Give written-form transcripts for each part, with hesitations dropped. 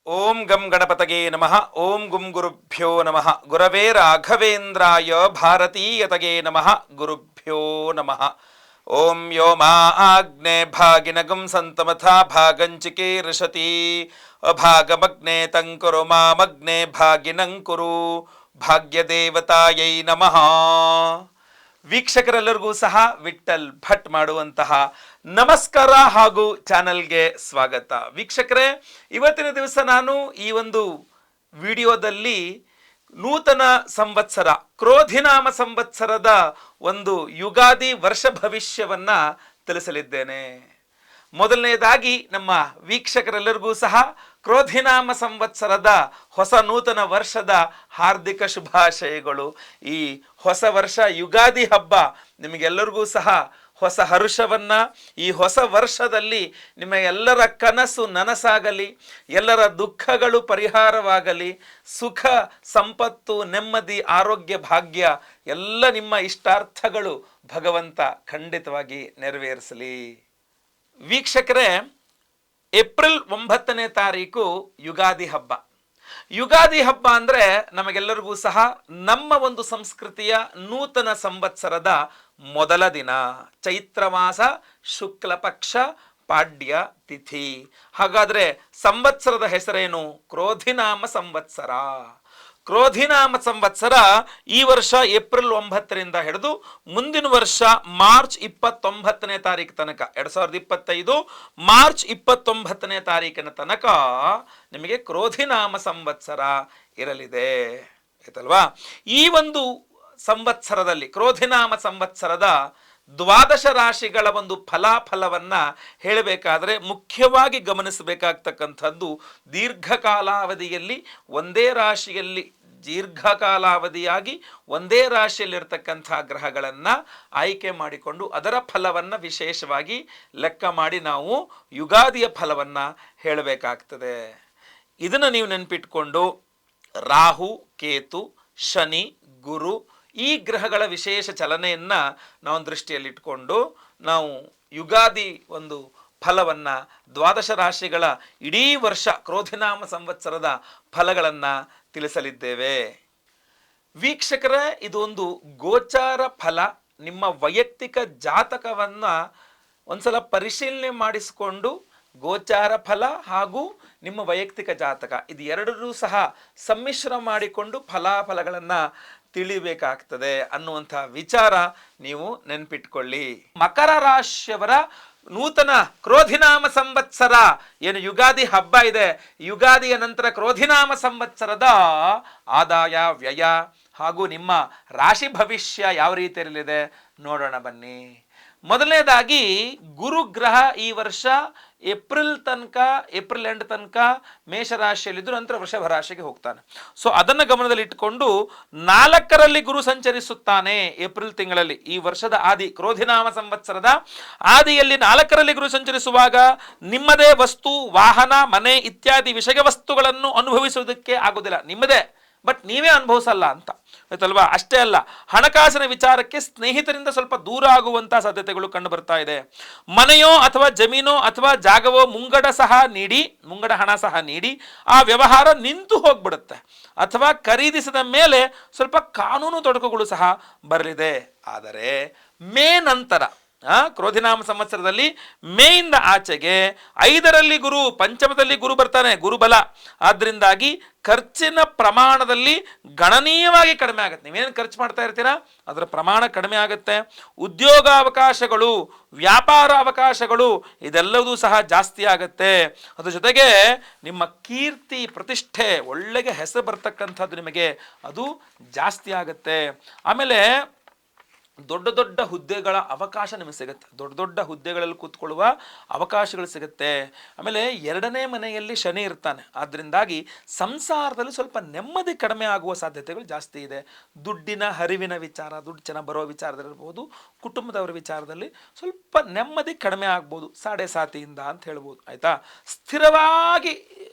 ಓಂ ಗಂ ಗಣಪತಗೆ ನಮಃ. ಓಂ ಗುಂ ಗುರುಭ್ಯೋ ನಮಃ. ಗುರವೇ ರಾಘವೇಂದ್ರಾಯ ಭಾರತೀಯತಗೆ ನಮಃ. ಗುರುಭ್ಯೋ ನಮಃ. ಓಂ ಯೋ ಮಾ ಆಗ್ನೇ ಭಾಗಿನಗಂ ಸಂತಮಥಾ ಭಾಗಂಚಿಕೆ ಋಷತಿ ಅಭಾಗಮಗ್ನೆ ತಂಕುರು ಮಾಮಗ್ನೆ ಭಾಗಿನಂಕುರು ಭಾಗ್ಯದೇವತಾಯೈ ನಮಃ. ವೀಕ್ಷಕರೆಲ್ಲರಿಗೂ ಸಹ ವಿಠಲ್ ಭಟ್ ಮಾಡುವಂತಹ ನಮಸ್ಕಾರ ಹಾಗೂ ಚಾನಲ್ಗೆ ಸ್ವಾಗತ. ವೀಕ್ಷಕರೇ, ಇವತ್ತಿನ ದಿವಸ ನಾನು ಈ ಒಂದು ವಿಡಿಯೋದಲ್ಲಿ ನೂತನ ಸಂವತ್ಸರ ಕ್ರೋಧಿನಾಮ ಸಂವತ್ಸರದ ಒಂದು ಯುಗಾದಿ ವರ್ಷ ಭವಿಷ್ಯವನ್ನ ತಿಳಿಸಲಿದ್ದೇನೆ. ಮೊದಲನೇದಾಗಿ ನಮ್ಮ ವೀಕ್ಷಕರೆಲ್ಲರಿಗೂ ಸಹ ಕ್ರೋಧಿನಾಮ ಸಂವತ್ಸರದ ಹೊಸ ನೂತನ ವರ್ಷದ ಹಾರ್ದಿಕ ಶುಭಾಶಯಗಳು. ಈ ಹೊಸ ವರ್ಷ ಯುಗಾದಿ ಹಬ್ಬ ನಿಮಗೆಲ್ಲರಿಗೂ ಸಹ ಹೊಸ ಹರುಷವನ್ನ, ಈ ಹೊಸ ವರ್ಷದಲ್ಲಿ ನಿಮ್ಮ ಎಲ್ಲರ ಕನಸು ನನಸಾಗಲಿ, ಎಲ್ಲರ ದುಃಖಗಳು ಪರಿಹಾರವಾಗಲಿ, ಸುಖ ಸಂಪತ್ತು ನೆಮ್ಮದಿ ಆರೋಗ್ಯ ಭಾಗ್ಯ ಎಲ್ಲ ನಿಮ್ಮ ಇಷ್ಟಾರ್ಥಗಳು ಭಗವಂತ ಖಂಡಿತವಾಗಿ ನೆರವೇರಿಸಲಿ. ವೀಕ್ಷಕರೇ, ಏಪ್ರಿಲ್ 9ನೇ ತಾರೀಕು ಯುಗಾದಿ ಹಬ್ಬ. ಯುಗಾದಿ ಹಬ್ಬ ಅಂದರೆ ನಮಗೆಲ್ಲರಿಗೂ ಸಹ ನಮ್ಮ ಒಂದು ಸಂಸ್ಕೃತಿಯ ನೂತನ ಸಂವತ್ಸರದ ಮೊದಲ ದಿನ, ಚೈತ್ರ ಮಾಸ ಶುಕ್ಲ ಪಕ್ಷ ಪಾಡ್ಯ ತಿಥಿ. ಹಾಗಾದರೆ ಸಂವತ್ಸರದ ಹೆಸರೇನು? ಕ್ರೋಧಿನಾಮ ಸಂವತ್ಸರ. ಕ್ರೋಧಿನಾಮ ಸಂವತ್ಸರ ಈ ವರ್ಷ ಏಪ್ರಿಲ್ 9ರಿಂದ ಹಿಡಿದು ಮುಂದಿನ ವರ್ಷ ಮಾರ್ಚ್ 29ನೇ ತಾರೀಕು ತನಕ, 2025 ಮಾರ್ಚ್ 29ನೇ ತಾರೀಕಿನ ತನಕ ನಿಮಗೆ ಕ್ರೋಧಿನಾಮ ಸಂವತ್ಸರ ಇರಲಿದೆ, ಆಯ್ತಲ್ವಾ? ಈ ಒಂದು ಸಂವತ್ಸರದಲ್ಲಿ ಕ್ರೋಧಿನಾಮ ಸಂವತ್ಸರದ ದ್ವಾದಶ ರಾಶಿಗಳ ಒಂದು ಫಲಾಫಲವನ್ನ ಹೇಳಬೇಕಾದ್ರೆ ಮುಖ್ಯವಾಗಿ ಗಮನಿಸಬೇಕಾಗ್ತಕ್ಕಂಥದ್ದು, ದೀರ್ಘಕಾಲಾವಧಿಯಲ್ಲಿ ಒಂದೇ ರಾಶಿಯಲ್ಲಿ ದೀರ್ಘಕಾಲಾವಧಿಯಾಗಿ ಒಂದೇ ರಾಶಿಯಲ್ಲಿರ್ತಕ್ಕಂಥ ಗ್ರಹಗಳನ್ನು ಆಯ್ಕೆ ಮಾಡಿಕೊಂಡು ಅದರ ಫಲವನ್ನು ವಿಶೇಷವಾಗಿ ಲೆಕ್ಕ ಮಾಡಿ ನಾವು ಯುಗಾದಿಯ ಫಲವನ್ನು ಹೇಳಬೇಕಾಗ್ತದೆ. ಇದನ್ನು ನೀವು ನೆನಪಿಟ್ಕೊಂಡು ರಾಹು, ಕೇತು, ಶನಿ, ಗುರು ಈ ಗ್ರಹಗಳ ವಿಶೇಷ ಚಲನೆಯನ್ನು ನಾವು ದೃಷ್ಟಿಯಲ್ಲಿಟ್ಕೊಂಡು ನಾವು ಯುಗಾದಿ ಒಂದು ಫಲವನ್ನು, ದ್ವಾದಶ ರಾಶಿಗಳ ಇಡೀ ವರ್ಷ ಕ್ರೋಧಿನಾಮ ಸಂವತ್ಸರದ ಫಲಗಳನ್ನು ತಿಳಿಸಲಿದ್ದೇವೆ. ವೀಕ್ಷಕರೇ, ಇದೊಂದು ಗೋಚಾರ ಫಲ. ನಿಮ್ಮ ವೈಯಕ್ತಿಕ ಜಾತಕವನ್ನು ಒಂದ್ಸಲ ಪರಿಶೀಲನೆ ಮಾಡಿಸಿಕೊಂಡು ಗೋಚಾರ ಫಲ ಹಾಗೂ ನಿಮ್ಮ ವೈಯಕ್ತಿಕ ಜಾತಕ ಇದು ಎರಡರೂ ಸಹ ಸಮ್ಮಿಶ್ರ ಮಾಡಿಕೊಂಡು ಫಲಾಫಲಗಳನ್ನು ತಿಳಿಬೇಕಾಗ್ತದೆ ಅನ್ನುವಂಥ ವಿಚಾರ ನೀವು ನೆನಪಿಟ್ಕೊಳ್ಳಿ. ಮಕರ ರಾಶಿಯವರ ನೂತನ ಕ್ರೋಧಿನಾಮ ಸಂವತ್ಸರ ಏನು ಯುಗಾದಿ ಹಬ್ಬ ಇದೆ, ಯುಗಾದಿಯ ನಂತರ ಕ್ರೋಧಿನಾಮ ಸಂವತ್ಸರದ ಆದಾಯ ವ್ಯಯ ಹಾಗೂ ನಿಮ್ಮ ರಾಶಿ ಭವಿಷ್ಯ ಯಾವ ರೀತಿಯಲ್ಲಿದೆ ನೋಡೋಣ ಬನ್ನಿ. ಮೊದಲನೇದಾಗಿ ಗುರುಗ್ರಹ ಈ ವರ್ಷ ಏಪ್ರಿಲ್ ಎಂಡ್ ತನಕ ಮೇಷರಾಶಿಯಲ್ಲಿದ್ದು ನಂತರ ವೃಷಭ ರಾಶಿಗೆ ಹೋಗ್ತಾನೆ. ಸೊ ಅದನ್ನು ಗಮನದಲ್ಲಿ ಇಟ್ಟುಕೊಂಡು 4ರಲ್ಲಿ ಗುರು ಸಂಚರಿಸುತ್ತಾನೆ ಏಪ್ರಿಲ್ ತಿಂಗಳಲ್ಲಿ. ಈ ವರ್ಷದ ಆದಿ ಕ್ರೋಧಿನಾಮ ಸಂವತ್ಸರದ ಆದಿಯಲ್ಲಿ 4ರಲ್ಲಿ ಗುರು ಸಂಚರಿಸುವಾಗ ನಿಮ್ಮದೇ ವಸ್ತು, ವಾಹನ, ಮನೆ ಇತ್ಯಾದಿ ವಿಷಯ ವಸ್ತುಗಳನ್ನು ಅನುಭವಿಸುವುದಕ್ಕೆ ಆಗೋದಿಲ್ಲ. ನಿಮ್ಮದೇ, ಬಟ್ ನೀವೇ ಅನುಭವಿಸಲ್ಲ ಅಂತ, ಆಯ್ತಲ್ವಾ? ಅಷ್ಟೇ ಅಲ್ಲ, ಹಣಕಾಸಿನ ವಿಚಾರಕ್ಕೆ ಸ್ನೇಹಿತರಿಂದ ಸ್ವಲ್ಪ ದೂರ ಆಗುವಂಥ ಸಾಧ್ಯತೆಗಳು ಕಂಡು ಬರ್ತಾ ಇದೆ. ಮನೆಯೋ ಅಥವಾ ಜಮೀನೋ ಅಥವಾ ಜಾಗವೋ ಮುಂಗಡ ಹಣ ಸಹ ನೀಡಿ ಆ ವ್ಯವಹಾರ ನಿಂತು ಹೋಗ್ಬಿಡುತ್ತೆ. ಅಥವಾ ಖರೀದಿಸಿದ ಮೇಲೆ ಸ್ವಲ್ಪ ಕಾನೂನು ತೊಡಕುಗಳು ಸಹ ಬರಲಿದೆ. ಆದರೆ ಮೇ ನಂತರ ಕ್ರೋಧಿನಾಮ ಸಂವತ್ಸರದಲ್ಲಿ ಮೇಯಿಂದ ಆಚೆಗೆ 5ರಲ್ಲಿ ಗುರು, ಪಂಚಮದಲ್ಲಿ ಗುರು ಬರ್ತಾನೆ, ಗುರುಬಲ. ಆದ್ರಿಂದಾಗಿ ಖರ್ಚಿನ ಪ್ರಮಾಣದಲ್ಲಿ ಗಣನೀಯವಾಗಿ ಕಡಿಮೆ ಆಗುತ್ತೆ. ನೀವೇನು ಖರ್ಚು ಮಾಡ್ತಾ ಇರ್ತೀರಾ ಅದರ ಪ್ರಮಾಣ ಕಡಿಮೆ ಆಗುತ್ತೆ. ಉದ್ಯೋಗಾವಕಾಶಗಳು, ವ್ಯಾಪಾರ ಅವಕಾಶಗಳು ಇದೆಲ್ಲವೂ ಸಹ ಜಾಸ್ತಿ ಆಗುತ್ತೆ. ಅದ್ರ ಜೊತೆಗೆ ನಿಮ್ಮ ಕೀರ್ತಿ ಪ್ರತಿಷ್ಠೆ, ಒಳ್ಳೆಗೆ ಹೆಸರು ಬರ್ತಕ್ಕಂಥದ್ದು ನಿಮಗೆ ಅದು ಜಾಸ್ತಿ ಆಗುತ್ತೆ. ಆಮೇಲೆ ದೊಡ್ಡ ದೊಡ್ಡ ಹುದ್ದೆಗಳ ಅವಕಾಶ ನಿಮಗೆ ಸಿಗುತ್ತೆ. ದೊಡ್ಡ ದೊಡ್ಡ ಹುದ್ದೆಗಳಲ್ಲಿ ಕೂತ್ಕೊಳ್ಳುವ ಅವಕಾಶಗಳು ಸಿಗುತ್ತೆ. ಆಮೇಲೆ 2ನೇ ಮನೆಯಲ್ಲಿ ಶನಿ ಇರ್ತಾನೆ. ಆದ್ದರಿಂದಾಗಿ ಸಂಸಾರದಲ್ಲಿ ಸ್ವಲ್ಪ ನೆಮ್ಮದಿ ಕಡಿಮೆ ಆಗುವ ಸಾಧ್ಯತೆಗಳು ಜಾಸ್ತಿ ಇದೆ. ದುಡ್ಡಿನ ಹರಿವಿನ ವಿಚಾರ, ದುಡ್ಡು ಚೆನ್ನಾಗಿ ಬರೋ ವಿಚಾರದಲ್ಲಿರ್ಬೋದು, ಕುಟುಂಬದವರ ವಿಚಾರದಲ್ಲಿ ಸ್ವಲ್ಪ ನೆಮ್ಮದಿ ಕಡಿಮೆ ಆಗ್ಬೋದು, ಸಾಡೆ ಸಾತಿಯಿಂದ ಅಂತ ಹೇಳ್ಬೋದು, ಆಯಿತಾ? ಸ್ಥಿರವಾಗಿ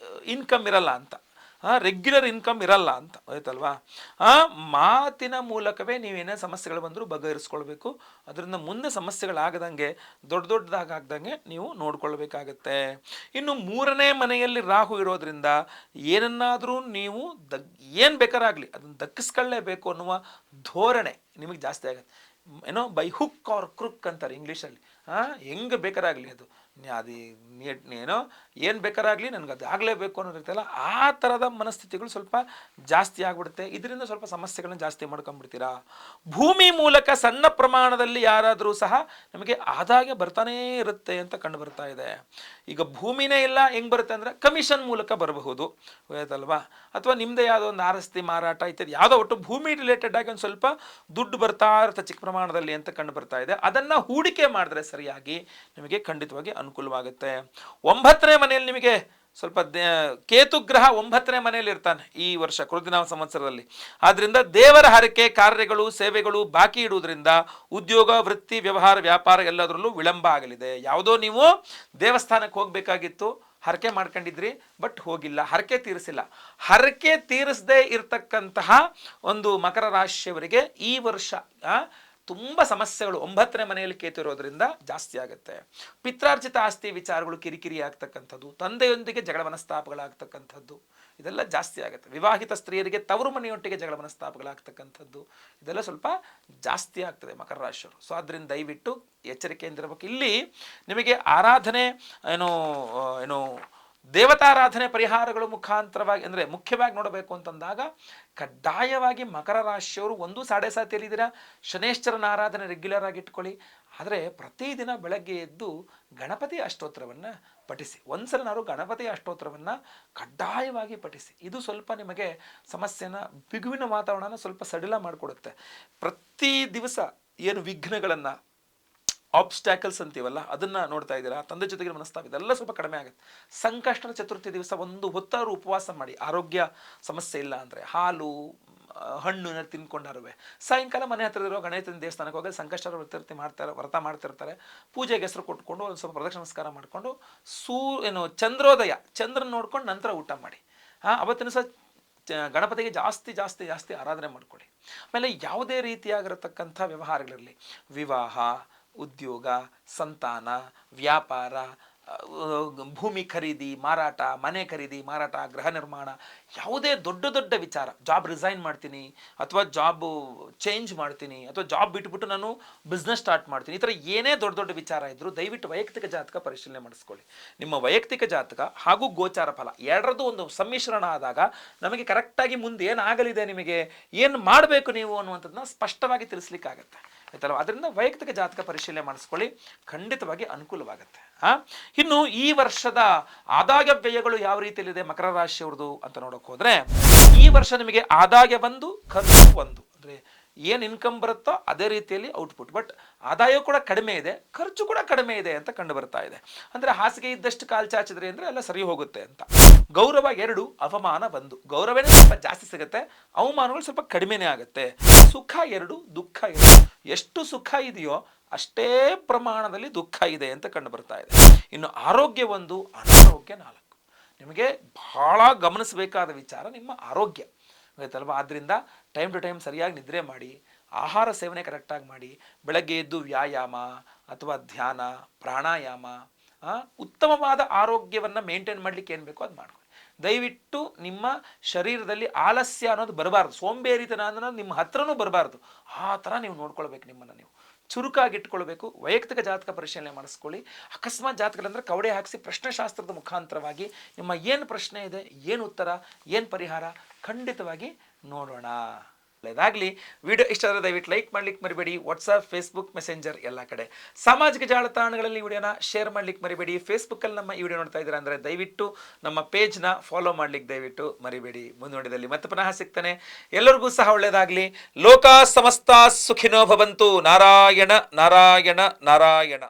ಇನ್ಕಮ್ ಇರಲ್ಲ ಅಂತ. ರೆಗ್ಯುಲರ್ ಇನ್ಕಮ್ ಇರಲ್ಲ ಅಂತ ಆಯ್ತಲ್ವಾ. ಮಾತಿನ ಮೂಲಕವೇ ನೀವೇನೇ ಸಮಸ್ಯೆಗಳು ಬಂದರೂ ಬಗೆಹರಿಸ್ಕೊಳ್ಬೇಕು. ಅದರಿಂದ ಮುಂದೆ ಸಮಸ್ಯೆಗಳಾಗದಂಗೆ ದೊಡ್ಡದಾಗದಂಗೆ ನೀವು ನೋಡ್ಕೊಳ್ಬೇಕಾಗತ್ತೆ. ಇನ್ನು 3ನೇ ಮನೆಯಲ್ಲಿ ರಾಹು ಇರೋದ್ರಿಂದ ಏನನ್ನಾದರೂ ನೀವು ಏನು ಬೇಕಾರಾಗಲಿ ಅದನ್ನು ದಕ್ಕಿಸ್ಕೊಳ್ಳೇಬೇಕು ಅನ್ನುವ ಧೋರಣೆ ನಿಮಗೆ ಜಾಸ್ತಿ ಆಗುತ್ತೆ. ಏನೋ ಬೈ ಹುಕ್ ಆರ್ ಕ್ರುಕ್ ಅಂತಾರೆ ಇಂಗ್ಲೀಷಲ್ಲಿ. ಹೆಂಗೆ ಬೇಕಾರಾಗಲಿ ಅದು ಏನೋ ಏನು ಬೇಕಾರಾಗಲಿ ನನಗೆ ಅದು ಆಗಲೇಬೇಕು ಅನ್ನೋದಿರ್ತಲ್ಲ, ಆ ಥರದ ಮನಸ್ಥಿತಿಗಳು ಸ್ವಲ್ಪ ಜಾಸ್ತಿ ಆಗಿಬಿಡುತ್ತೆ. ಇದರಿಂದ ಸ್ವಲ್ಪ ಸಮಸ್ಯೆಗಳನ್ನ ಜಾಸ್ತಿ ಮಾಡ್ಕೊಂಡ್ಬಿಡ್ತೀರಾ. ಭೂಮಿ ಮೂಲಕ ಸಣ್ಣ ಪ್ರಮಾಣದಲ್ಲಿ ಯಾರಾದರೂ ಸಹ ನಮಗೆ ಆದಾಯ ಬರ್ತಾನೇ ಇರುತ್ತೆ ಅಂತ ಕಂಡು ಬರ್ತಾ ಇದೆ. ಈಗ ಭೂಮಿನೇ ಇಲ್ಲ, ಹೆಂಗೆ ಬರುತ್ತೆ ಅಂದರೆ ಕಮಿಷನ್ ಮೂಲಕ ಬರಬಹುದು ಆಯ್ತಲ್ವಾ, ಅಥವಾ ನಿಮ್ಮದೇ ಯಾವುದೋ ಒಂದು ಆಸ್ತಿ ಮಾರಾಟ ಇತ್ಯಾದಿ ಯಾವುದೋ ಒಟ್ಟು ಭೂಮಿ ರಿಲೇಟೆಡ್ ಆಗಿ ಒಂದು ಸ್ವಲ್ಪ ದುಡ್ಡು ಬರ್ತಾ ಇರುತ್ತೆ ಚಿಕ್ಕ ಪ್ರಮಾಣದಲ್ಲಿ ಅಂತ ಕಂಡು ಬರ್ತಾ ಇದೆ. ಅದನ್ನು ಹೂಡಿಕೆ ಮಾಡಿದ್ರೆ ಸರಿಯಾಗಿ ನಿಮಗೆ ಖಂಡಿತವಾಗಿ ಅನುಕೂಲವಾಗುತ್ತೆ. 9ನೇ ಮನೆಯಲ್ಲಿ ನಿಮಗೆ ಸ್ವಲ್ಪ ಕೇತು ಗ್ರಹ 9ನೇ ಮನೆಯಲ್ಲಿ ಇರ್ತಾನೆ ಈ ವರ್ಷ ಕೃತಿನಾಮ ಸಂವತ್ಸರದಲ್ಲಿ. ಆದ್ರಿಂದ ದೇವರ ಹರಕೆ ಕಾರ್ಯಗಳು ಸೇವೆಗಳು ಬಾಕಿ ಇಡುವುದರಿಂದ ಉದ್ಯೋಗ ವೃತ್ತಿ ವ್ಯವಹಾರ ವ್ಯಾಪಾರ ಎಲ್ಲದರಲ್ಲೂ ವಿಳಂಬ ಆಗಲಿದೆ. ಯಾವುದೋ ನೀವು ದೇವಸ್ಥಾನಕ್ಕೆ ಹೋಗಬೇಕಾಗಿತ್ತು, ಹರಕೆ ಮಾಡ್ಕೊಂಡಿದ್ರಿ, ಬಟ್ ಹೋಗಿಲ್ಲ, ಹರಕೆ ತೀರಿಸಿಲ್ಲ. ಹರಕೆ ತೀರಿಸದೇ ಇರತಕ್ಕಂತಹ ಒಂದು ಮಕರ ರಾಶಿಯವರಿಗೆ ಈ ವರ್ಷ ತುಂಬ ಸಮಸ್ಯೆಗಳು 9ನೇ ಮನೆಯಲ್ಲಿ ಕೇತು ಇರೋದ್ರಿಂದ ಜಾಸ್ತಿ ಆಗುತ್ತೆ. ಪಿತ್ರಾರ್ಜಿತ ಆಸ್ತಿ ವಿಚಾರಗಳು ಕಿರಿಕಿರಿ ಆಗ್ತಕ್ಕಂಥದ್ದು, ತಂದೆಯೊಂದಿಗೆ ಜಗಳ ಮನಸ್ತಾಪಗಳಾಗ್ತಕ್ಕಂಥದ್ದು ಇದೆಲ್ಲ ಜಾಸ್ತಿ ಆಗುತ್ತೆ. ವಿವಾಹಿತ ಸ್ತ್ರೀಯರಿಗೆ ತವರು ಮನೆಯೊಟ್ಟಿಗೆ ಜಗಳ ಮನಸ್ತಾಪಗಳಾಗ್ತಕ್ಕಂಥದ್ದು ಇದೆಲ್ಲ ಸ್ವಲ್ಪ ಜಾಸ್ತಿ ಆಗ್ತದೆ ಮಕರ ರಾಶಿಯವರು. ಸೊ ಅದರಿಂದ ದಯವಿಟ್ಟು ಎಚ್ಚರಿಕೆಯಿಂದಿರಬೇಕು. ಇಲ್ಲಿ ನಿಮಗೆ ಆರಾಧನೆ ಏನು ದೇವತಾರಾಧನೆ ಪರಿಹಾರಗಳು ಮುಖಾಂತರವಾಗಿ ಅಂದರೆ ಮುಖ್ಯವಾಗಿ ನೋಡಬೇಕು ಅಂತಂದಾಗ ಕಡ್ಡಾಯವಾಗಿ ಮಕರ ರಾಶಿಯವರು 1.7 ಇದ್ದೀರಾ, ಶನೇಶ್ವರನ ಆರಾಧನೆ ರೆಗ್ಯುಲರ್ ಆಗಿ ಇಟ್ಕೊಳ್ಳಿ. ಆದರೆ ಪ್ರತಿದಿನ ಬೆಳಗ್ಗೆ ಎದ್ದು ಗಣಪತಿ ಅಷ್ಟೋತ್ತರವನ್ನು ಪಠಿಸಿ. ಒಂದ್ಸಲನಾದ್ರು ಗಣಪತಿ ಅಷ್ಟೋತ್ತರವನ್ನು ಕಡ್ಡಾಯವಾಗಿ ಪಠಿಸಿ. ಇದು ಸ್ವಲ್ಪ ನಿಮಗೆ ಸಮಸ್ಯೆನ ಬಿಗುವಿನ ವಾತಾವರಣನ ಸ್ವಲ್ಪ ಸಡಿಲ ಮಾಡಿಕೊಡುತ್ತೆ. ಪ್ರತಿ ದಿವಸ ಏನು ವಿಘ್ನಗಳನ್ನು ಆಬ್ಸ್ಟ್ಯಾಕಲ್ಸ್ ಅಂತೀವಲ್ಲ ಅದನ್ನು ನೋಡ್ತಾ ಇದ್ದೀರಾ, ತಂದೆ ಜೊತೆಗೆ ಮನಸ್ತಾಪ ಇದೆಲ್ಲ ಸ್ವಲ್ಪ ಕಡಿಮೆ ಆಗುತ್ತೆ. ಸಂಕಷ್ಟದ ಚತುರ್ಥಿ ದಿವಸ ಒಂದು ಹೊತ್ತಾರು ಉಪವಾಸ ಮಾಡಿ, ಆರೋಗ್ಯ ಸಮಸ್ಯೆ ಇಲ್ಲ ಅಂದರೆ ಹಾಲು ಹಣ್ಣು ತಿನ್ಕೊಂಡಾರುವೆ ಸಾಯಂಕಾಲ ಮನೆ ಹತ್ತಿರ ಗಣೇಶನ ದೇವಸ್ಥಾನಕ್ಕೆ ಹೋಗಿ ಸಂಕಷ್ಟ ವ್ರತ ಮಾಡ್ತಿರ್ತಾರೆ. ಪೂಜೆಗೆ ಹೆಸರು ಕೊಟ್ಕೊಂಡು ಒಂದು ಸ್ವಲ್ಪ ಪ್ರದಕ್ಷಿಣ ನಮಸ್ಕಾರ ಮಾಡಿಕೊಂಡು ಚಂದ್ರೋದಯ ಚಂದ್ರನ ನೋಡ್ಕೊಂಡು ನಂತರ ಊಟ ಮಾಡಿ. ಅವತ್ತಿನ ಸಹ ಗಣಪತಿಗೆ ಜಾಸ್ತಿ ಜಾಸ್ತಿ ಜಾಸ್ತಿ ಆರಾಧನೆ ಮಾಡಿಕೊಡಿ. ಆಮೇಲೆ ಯಾವುದೇ ರೀತಿಯಾಗಿರತಕ್ಕಂಥ ವ್ಯವಹಾರಗಳಿರಲಿ, ವಿವಾಹ, ಉದ್ಯೋಗ, ಸಂತಾನ, ವ್ಯಾಪಾರ, ಭೂಮಿ ಖರೀದಿ ಮಾರಾಟ, ಮನೆ ಖರೀದಿ ಮಾರಾಟ, ಗೃಹ ನಿರ್ಮಾಣ, ಯಾವುದೇ ದೊಡ್ಡ ದೊಡ್ಡ ವಿಚಾರ, ಜಾಬ್ ರಿಸೈನ್ ಮಾಡ್ತೀನಿ ಅಥವಾ ಜಾಬ್ ಚೇಂಜ್ ಮಾಡ್ತೀನಿ ಅಥವಾ ಜಾಬ್ ಬಿಟ್ಬಿಟ್ಟು ನಾನು ಬಿಸ್ನೆಸ್ ಸ್ಟಾರ್ಟ್ ಮಾಡ್ತೀನಿ, ಈ ಥರ ಏನೇ ದೊಡ್ಡ ದೊಡ್ಡ ವಿಚಾರ ಇದ್ದರೂ ದಯವಿಟ್ಟು ವೈಯಕ್ತಿಕ ಜಾತಕ ಪರಿಶೀಲನೆ ಮಾಡಿಸ್ಕೊಳ್ಳಿ. ನಿಮ್ಮ ವೈಯಕ್ತಿಕ ಜಾತಕ ಹಾಗೂ ಗೋಚಾರ ಫಲ ಎರಡರದ್ದು ಒಂದು ಸಮ್ಮಿಶ್ರಣ ಆದಾಗ ನಮಗೆ ಕರೆಕ್ಟಾಗಿ ಮುಂದೆ ಏನಾಗಲಿದೆ, ನಿಮಗೆ ಏನು ಮಾಡಬೇಕು ನೀವು ಅನ್ನುವಂಥದ್ದನ್ನ ಸ್ಪಷ್ಟವಾಗಿ ತಿಳಿಸ್ಲಿಕ್ಕಾಗತ್ತೆ ಆಯ್ತಲ್ವ. ಅದರಿಂದ ವೈಯಕ್ತಿಕ ಜಾತಕ ಪರಿಶೀಲನೆ ಮಾಡಿಸ್ಕೊಳ್ಳಿ, ಖಂಡಿತವಾಗಿ ಅನುಕೂಲವಾಗುತ್ತೆ. ಇನ್ನು ಈ ವರ್ಷದ ಆದಾಯ ವ್ಯಯಗಳು ಯಾವ ರೀತಿಯಲ್ಲಿದೆ ಮಕರ ರಾಶಿಯವ್ರದ್ದು ಅಂತ ನೋಡೋಕೆ ಹೋದ್ರೆ, ಈ ವರ್ಷ ನಿಮಗೆ ಆದಾಯ ಒಂದು ಖರ್ಚು ಒಂದು, ಅಂದ್ರೆ ಏನು ಇನ್ಕಮ್ ಬರುತ್ತೋ ಅದೇ ರೀತಿಯಲ್ಲಿ ಔಟ್ಪುಟ್, ಬಟ್ ಆದಾಯ ಕೂಡ ಕಡಿಮೆ ಇದೆ, ಖರ್ಚು ಕೂಡ ಕಡಿಮೆ ಇದೆ ಅಂತ ಕಂಡು ಬರ್ತಾ ಇದೆ. ಅಂದ್ರೆ ಹಾಸಿಗೆ ಇದ್ದಷ್ಟು ಕಾಲು ಚಾಚಿದ್ರೆ ಅಂದ್ರೆ ಎಲ್ಲ ಸರಿ ಹೋಗುತ್ತೆ ಅಂತ. ಗೌರವ 2, ಅವಮಾನ 1. ಗೌರವನೇ ಸ್ವಲ್ಪ ಜಾಸ್ತಿ ಸಿಗುತ್ತೆ, ಅವಮಾನಗಳು ಸ್ವಲ್ಪ ಕಡಿಮೆನೇ ಆಗುತ್ತೆ. ಸುಖ 2, ದುಃಖ 2. ಎಷ್ಟು ಸುಖ ಇದೆಯೋ ಅಷ್ಟೇ ಪ್ರಮಾಣದಲ್ಲಿ ದುಃಖ ಇದೆ ಅಂತ ಕಂಡು ಬರ್ತಾ ಇದೆ. ಇನ್ನು ಆರೋಗ್ಯ 1, ಅನಾರೋಗ್ಯ 4. ನಿಮಗೆ ಬಹಳ ಗಮನಿಸಬೇಕಾದ ವಿಚಾರ ನಿಮ್ಮ ಆರೋಗ್ಯ ಆಯ್ತಲ್ವ. ಆದ್ದರಿಂದ ಟೈಮ್ ಟು ಟೈಮ್ ಸರಿಯಾಗಿ ನಿದ್ರೆ ಮಾಡಿ, ಆಹಾರ ಸೇವನೆ ಕರೆಕ್ಟಾಗಿ ಮಾಡಿ, ಬೆಳಗ್ಗೆ ಎದ್ದು ವ್ಯಾಯಾಮ ಅಥವಾ ಧ್ಯಾನ, ಪ್ರಾಣಾಯಾಮ, ಉತ್ತಮವಾದ ಆರೋಗ್ಯವನ್ನು ಮೇಂಟೈನ್ ಮಾಡಲಿಕ್ಕೆ ಏನು ಬೇಕೋ ಅದು ಮಾಡ್ಕೊಳ್ಳಿ. ದಯವಿಟ್ಟು ನಿಮ್ಮ ಶರೀರದಲ್ಲಿ ಆಲಸ್ಯ ಅನ್ನೋದು ಬರಬಾರ್ದು, ಸೋಂಬೇರಿತನ ಅನ್ನೋದು ನಿಮ್ಮ ಹತ್ರನೂ ಬರಬಾರ್ದು. ಆ ಥರ ನೀವು ನೋಡ್ಕೊಳ್ಬೇಕು, ನಿಮ್ಮನ್ನು ನೀವು ಚುರುಕಾಗಿಟ್ಕೊಳ್ಬೇಕು. ವೈಯಕ್ತಿಕ ಜಾತಕ ಪರಿಶೀಲನೆ ಮಾಡಿಸ್ಕೊಳ್ಳಿ. ಅಕಸ್ಮಾತ್ ಜಾತಕಗಳಂದ್ರೆ ಕವಡೆ ಹಾಕಿಸಿ ಪ್ರಶ್ನೆಶಾಸ್ತ್ರದ ಮುಖಾಂತರವಾಗಿ ನಿಮ್ಮ ಏನು ಪ್ರಶ್ನೆ ಇದೆ, ಏನು ಉತ್ತರ, ಏನು ಪರಿಹಾರ ಖಂಡಿತವಾಗಿ ನೋಡೋಣ. ಒಳ್ಳೆಯದಾಗಲಿ. ವಿಡಿಯೋ ಇಷ್ಟ ಆದರೆ ದಯವಿಟ್ಟು ಲೈಕ್ ಮಾಡ್ಲಿಕ್ಕೆ ಮರಿಬೇಡಿ. ವಾಟ್ಸಪ್, ಫೇಸ್ಬುಕ್, ಮೆಸೆಂಜರ್ ಎಲ್ಲ ಕಡೆ ಸಾಮಾಜಿಕ ಜಾಲತಾಣಗಳಲ್ಲಿ ವಿಡಿಯೋನ ಶೇರ್ ಮಾಡ್ಲಿಕ್ಕೆ ಮರಿಬೇಡಿ. ಫೇಸ್ಬುಕ್ಕಲ್ಲಿ ನಮ್ಮ ಈ ವಿಡಿಯೋ ನೋಡ್ತಾ ಇದ್ದೀರಾ ಅಂದರೆ ದಯವಿಟ್ಟು ನಮ್ಮ ಪೇಜ್ನ ಫಾಲೋ ಮಾಡ್ಲಿಕ್ಕೆ ದಯವಿಟ್ಟು ಮರಿಬೇಡಿ. ಮುಂದುವರಿದಲ್ಲಿ ಮತ್ತೆ ಪುನಃ ಸಿಗ್ತಾನೆ. ಎಲ್ಲರಿಗೂ ಸಹ ಒಳ್ಳೆಯದಾಗಲಿ. ಲೋಕ ಸಮಸ್ತ ಸುಖಿನೋ ಭವಂತು. ನಾರಾಯಣ ನಾರಾಯಣ ನಾರಾಯಣ.